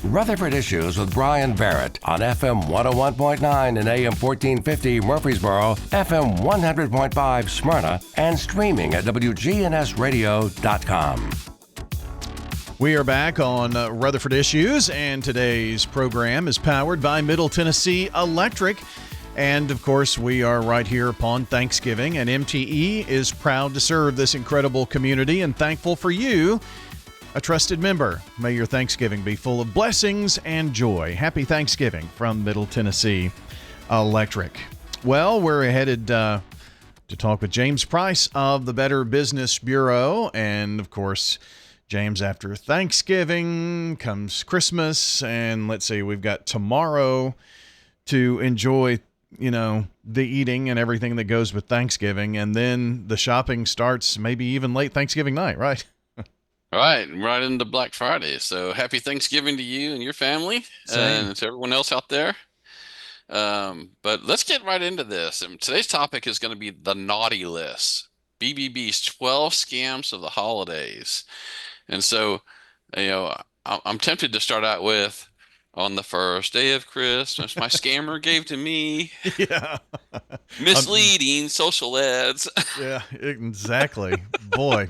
Rutherford Issues with Bryan Barrett on FM 101.9 and AM 1450 Murfreesboro, FM 100.5 Smyrna, and streaming at WGNSradio.com. We are back on Rutherford Issues, and today's program is powered by Middle Tennessee Electric. And, of course, we are right here upon Thanksgiving, and MTE is proud to serve this incredible community and thankful for you, a trusted member. May your Thanksgiving be full of blessings and joy. Happy Thanksgiving from Middle Tennessee Electric. Well, we're headed to talk with James Price of the Better Business Bureau. And, of course, James, after Thanksgiving comes Christmas. And let's see, we've got tomorrow to enjoy, the eating and everything that goes with Thanksgiving. And then the shopping starts maybe even late Thanksgiving night, right? Right into Black Friday. So happy Thanksgiving to you and your family. Same. And to everyone else out there. But let's get right into this. And today's topic is going to be the naughty list, BBB's 12 scams of the holidays. And so, I'm tempted to start out with, on the first day of Christmas, my scammer gave to me. Yeah. Misleading social ads. Yeah, exactly. Boy,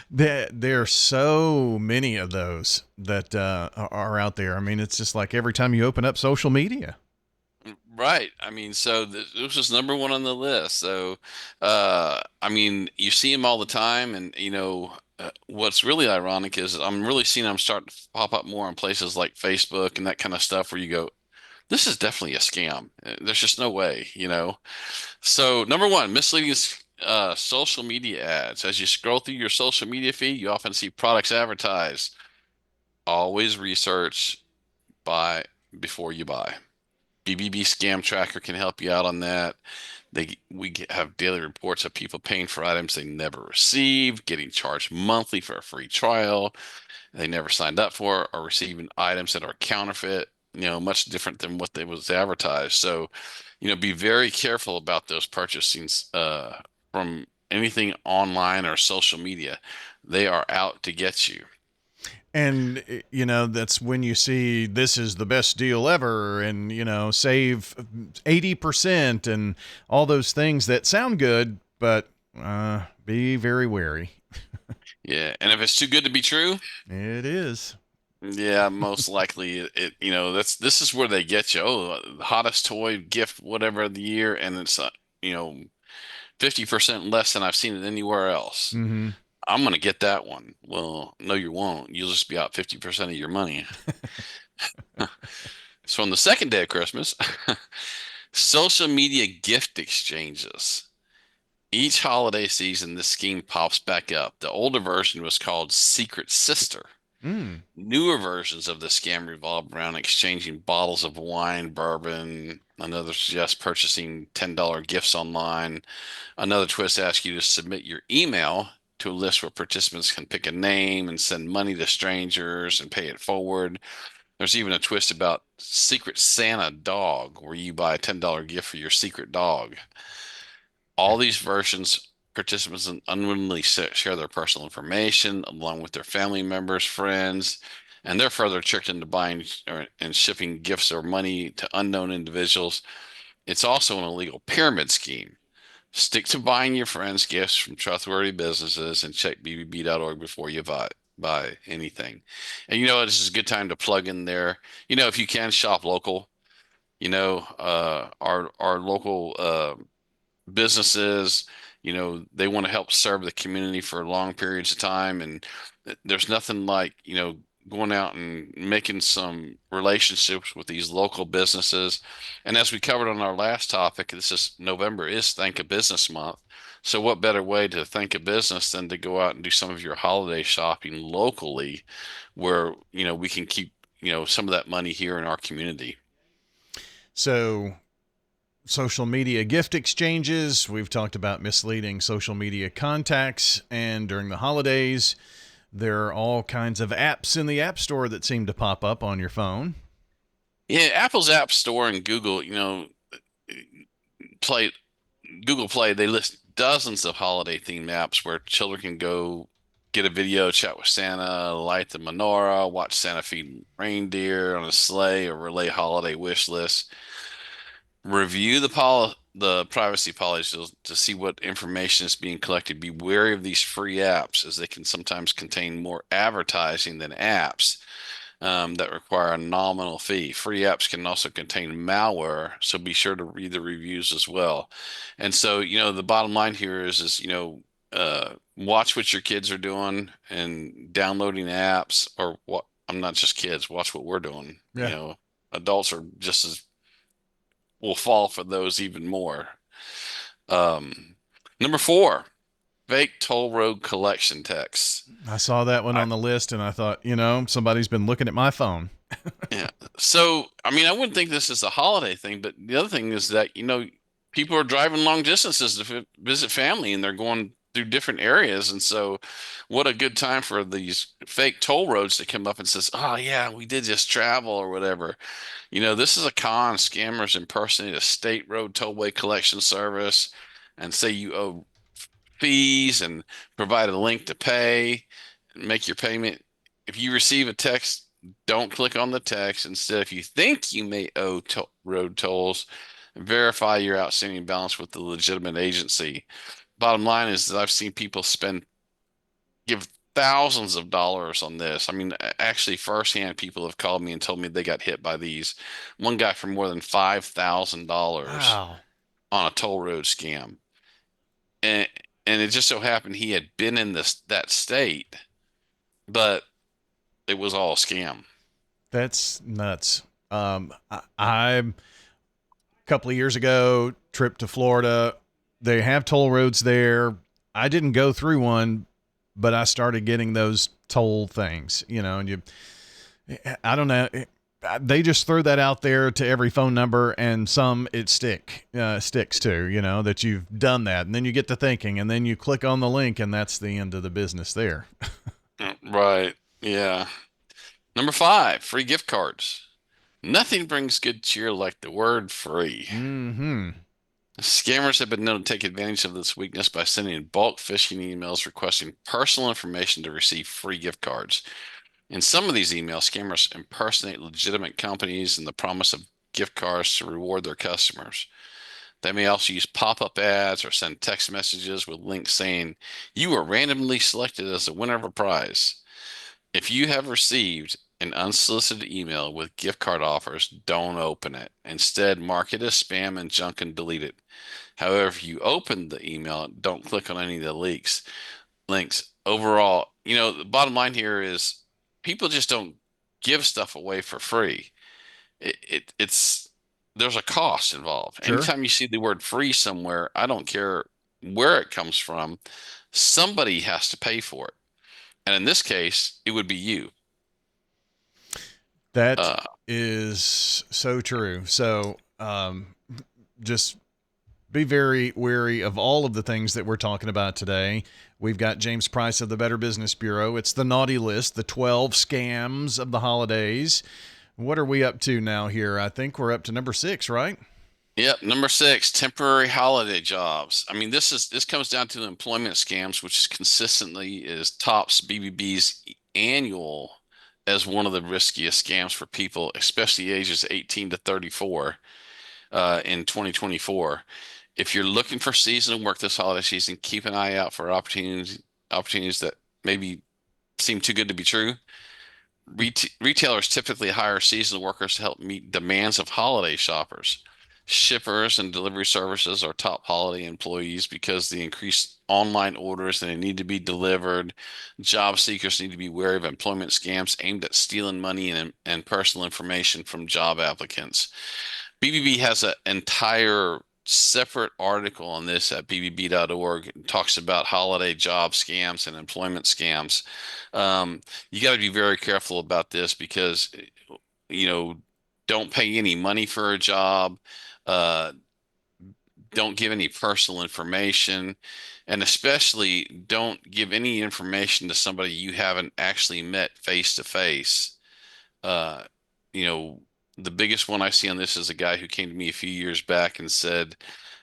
there are so many of those that are out there. I mean, it's just like every time you open up social media. Right. I mean, so this was number one on the list. So, you see them all the time. And, what's really ironic is I'm really seeing them start to pop up more on places like Facebook and that kind of stuff where you go, this is definitely a scam. There's just no way, So number one, misleading social media ads. As you scroll through your social media feed, you often see products advertised. Always research before you buy. BBB Scam Tracker can help you out on that. We have daily reports of people paying for items they never received, getting charged monthly for a free trial they never signed up for, or receiving items that are counterfeit, much different than what they was advertised. So, be very careful about those purchasing from anything online or social media. They are out to get you. And, that's when you see this is the best deal ever and, save 80% and all those things that sound good, but be very wary. Yeah. And if it's too good to be true, it is. Yeah, most likely this is where they get you. Oh, the hottest toy gift, whatever of the year. And it's, 50% less than I've seen it anywhere else. Mm-hmm. I'm going to get that one. Well, no, you won't. You'll just be out 50% of your money. So on the second day of Christmas, social media gift exchanges. Each holiday season, this scheme pops back up. The older version was called Secret Sister. Newer versions of the scam revolve around exchanging bottles of wine, bourbon. Another suggests purchasing $10 gifts online. Another twist asks you to submit your email to a list where participants can pick a name and send money to strangers and pay it forward. There's even a twist about Secret Santa Dog, where you buy a $10 gift for your secret dog. All these versions, participants unwittingly share their personal information along with their family members, friends, and they're further tricked into buying and shipping gifts or money to unknown individuals. It's also an illegal pyramid scheme. Stick to buying your friends gifts from trustworthy businesses and check bbb.org before you buy anything. And this is a good time to plug in there. If you can, shop local. Our local businesses, they want to help serve the community for long periods of time. And there's nothing like, going out and making some relationships with these local businesses. And as we covered on our last topic, November is Thank a Business Month. So what better way to thank a business than to go out and do some of your holiday shopping locally where, we can keep, some of that money here in our community. So social media gift exchanges, we've talked about misleading social media contacts, and during the holidays, there are all kinds of apps in the App Store that seem to pop up on your phone. Yeah, Apple's App Store and Google, Google Play, they list dozens of holiday themed apps where children can go get a video, chat with Santa, light the menorah, watch Santa feed reindeer on a sleigh, or relay holiday wish lists. Review the privacy policies to see what information is being collected. Be wary of these free apps, as they can sometimes contain more advertising than apps that require a nominal fee. Free apps can also contain malware, so be sure to read the reviews as well. And so, the bottom line here is watch what your kids are doing and downloading apps, or what. I'm not just kids. Watch what we're doing. Yeah. Adults are just as will fall for those even more. Um, Number four, fake toll road collection texts. I saw that one on the list and I thought, somebody's been looking at my phone. Yeah. So, I mean, I wouldn't think this is a holiday thing, but the other thing is that, people are driving long distances to visit family, and they're going through different areas. And so, what a good time for these fake toll roads to come up and says, "Oh yeah, we did just travel," or whatever. This is a con. Scammers impersonate a state road tollway collection service and say you owe fees and provide a link to pay, make your payment. If you receive a text, don't click on the text. Instead, if you think you may owe road tolls, verify your outstanding balance with the legitimate agency. Bottom line is that I've seen people give thousands of dollars on this. I mean, actually, firsthand, people have called me and told me they got hit by these. One guy for more than $5,000 Wow. on a toll road scam, and it just so happened he had been in that state, but it was all a scam. That's nuts. I a couple of years ago, trip to Florida. They have toll roads there. I didn't go through one, but I started getting those toll things, and I don't know. They just throw that out there to every phone number, and some it sticks to, that you've done that. And then you get to thinking, and then you click on the link, and that's the end of the business there. Right. Yeah. Number five, free gift cards. Nothing brings good cheer like the word free. Mm-hmm. Scammers have been known to take advantage of this weakness by sending bulk phishing emails requesting personal information to receive free gift cards. In some of these emails, scammers impersonate legitimate companies in the promise of gift cards to reward their customers. They may also use pop-up ads or send text messages with links saying, "You were randomly selected as the winner of a prize." If you have received an unsolicited email with gift card offers, don't open it. Instead, mark it as spam and junk and delete it. However, if you open the email, don't click on any of the links. Overall, the bottom line here is people just don't give stuff away for free. It's there's a cost involved. Sure. Anytime you see the word free somewhere, I don't care where it comes from, somebody has to pay for it. And in this case, it would be you. That is so true. So just be very wary of all of the things that we're talking about today. We've got James Price of the Better Business Bureau. It's the naughty list, the 12 scams of the holidays. What are we up to now here? I think we're up to number 6, right? Yep, number 6, temporary holiday jobs. I mean, this comes down to employment scams, which consistently tops BBB's annual as one of the riskiest scams for people, especially ages 18 to 34 in 2024. If you're looking for seasonal work this holiday season, keep an eye out for opportunities that maybe seem too good to be true. Retailers typically hire seasonal workers to help meet demands of holiday shoppers. Shippers and delivery services are top holiday employees because the increased online orders and they need to be delivered. Job seekers need to be wary of employment scams aimed at stealing money and personal information from job applicants. BBB has an entire separate article on this at bbb.org. It talks about holiday job scams and employment scams. You got to be very careful about this because, don't pay any money for a job. Don't give any personal information, and especially don't give any information to somebody you haven't actually met face to face. The biggest one I see on this is a guy who came to me a few years back and said,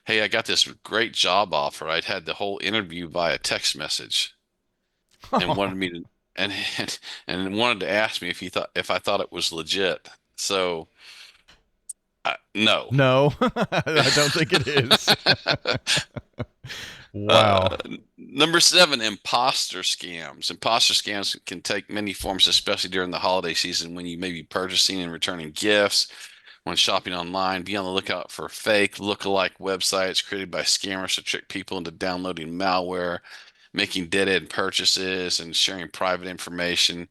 "Hey, I got this great job offer. I'd had the whole interview via text message." and wanted me to and and wanted to ask me if I thought it was legit. So no. No, I don't think it is. Wow. Uh, Number seven, imposter scams. Imposter scams can take many forms, especially during the holiday season when you may be purchasing and returning gifts. When shopping online, be on the lookout for fake look-alike websites created by scammers to trick people into downloading malware, making dead-end purchases, and sharing private information.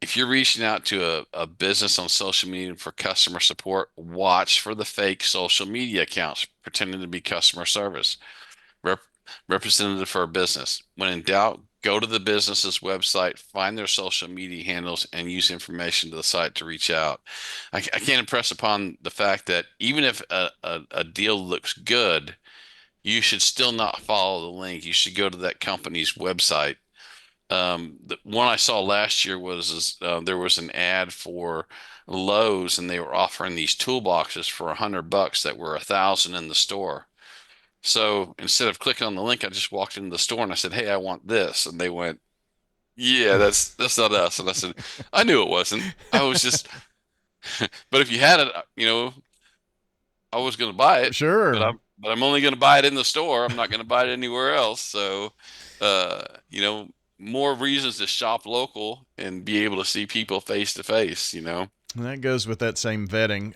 If you're reaching out to a business on social media for customer support, watch for the fake social media accounts pretending to be customer service rep representative for a business. When in doubt, go to the business's website, find their social media handles, and use information to the site to reach out. I can't impress upon the fact that even if a deal looks good, you should still not follow the link. You should go to that company's website. The one I saw last year was there was an ad for Lowe's, and they were offering these toolboxes for $100 that were 1,000 in the store. So instead of clicking on the link, I just walked into the store and I said, "Hey, I want this," and they went, "Yeah, that's not us." And I said, "I knew it wasn't. I was just, but if you had it, I was going to buy it, Sure. but I'm only going to buy it in the store. I'm not going to buy it anywhere else." So, uh, you know, more reasons to shop local and be able to see people face to face. And that goes with that same vetting.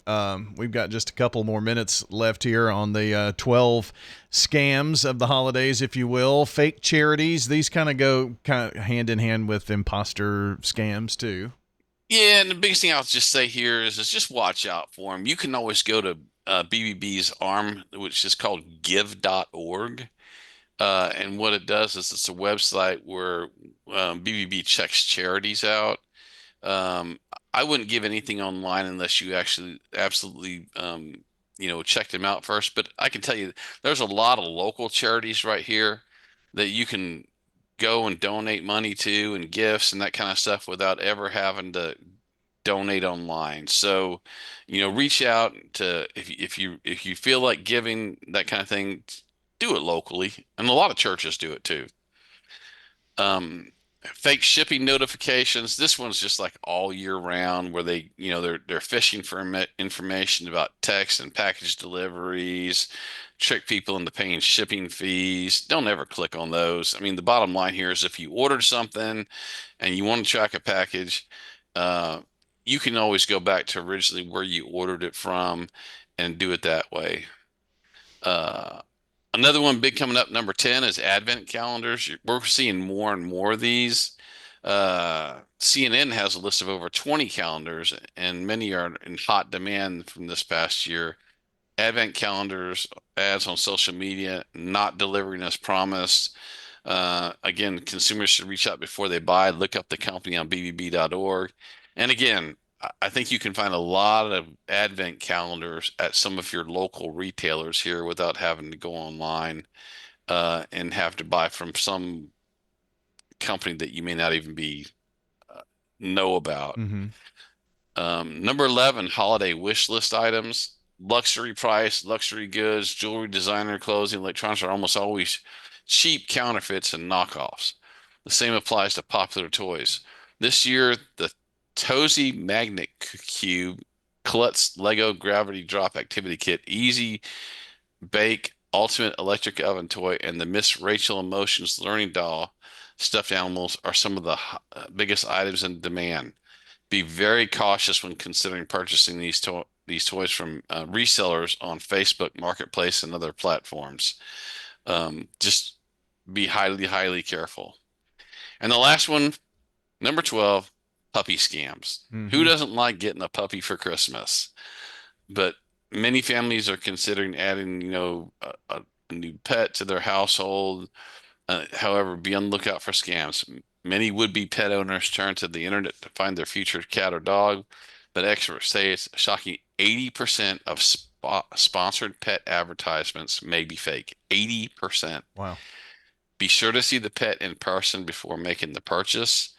We've got just a couple more minutes left here on the 12 scams of the holidays, if you will. Fake charities, these kind of go hand in hand with imposter scams, too. Yeah, and the biggest thing I'll just say here is just watch out for them. You can always go to BBB's arm, which is called give.org. And what it does is it's a website where BBB checks charities out. Um, I wouldn't give anything online unless you actually absolutely check them out first. But I can tell you there's a lot of local charities right here that you can go and donate money to and gifts and that kind of stuff without ever having to donate online. So, reach out to if you feel like giving that kind of thing, do it locally. And a lot of churches do it too. Um, Fake shipping notifications. This one's just like all year round where they're fishing for information about text and package deliveries, trick people into paying shipping fees. Don't ever click on those. I mean, the bottom line here is if you ordered something and you want to track a package, uh, you can always go back to originally where you ordered it from and do it that way. Uh, Another one big coming up, number 10, is advent calendars. We're seeing more and more of these. CNN has a list of over 20 calendars, and many are in hot demand from this past year. Advent calendars, ads on social media, not delivering as promised. Again, consumers should reach out before they buy. Look up the company on bbb.org. And again, I think you can find a lot of advent calendars at some of your local retailers here without having to go online and have to buy from some company that you may not even be know about. Mm-hmm. Number 11, holiday wish list items. Luxury price, luxury goods, jewelry, designer clothing, electronics are almost always cheap counterfeits and knockoffs. The same applies to popular toys. This year, the Tozy Magnet Cube, Klutz Lego Gravity Drop Activity Kit, Easy Bake Ultimate Electric Oven Toy, and the Miss Rachel Emotions Learning Doll stuffed animals are some of the biggest items in demand. Be very cautious when considering purchasing these toys from resellers on Facebook Marketplace and other platforms. Just be highly, highly careful. And the last one, number 12, puppy scams. Mm-hmm. Who doesn't like getting a puppy for Christmas? But many families are considering adding, a new pet to their household. However, be on the lookout for scams. Many would-be pet owners turn to the internet to find their future cat or dog, but experts say it's a shocking 80% of sponsored pet advertisements may be fake. 80%. Wow. Be sure to see the pet in person before making the purchase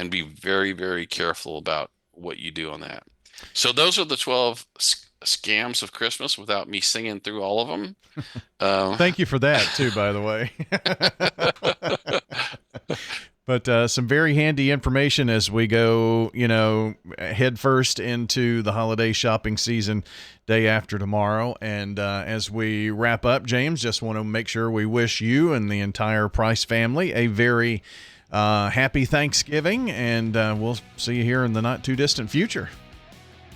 and be very, very careful about what you do on that. So those are the 12 scams of Christmas without me singing through all of them. Thank you for that, too, by the way. But some very handy information as we go, head first into the holiday shopping season day after tomorrow. And as we wrap up, James, just want to make sure we wish you and the entire Price family a very happy Thanksgiving, and we'll see you here in the not too distant future.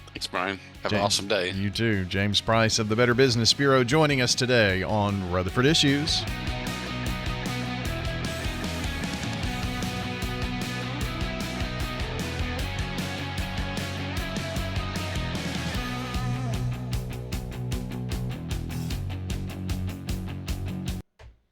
Thanks, Brian. Have an awesome day. You too. James Price of the Better Business Bureau joining us today on Rutherford Issues.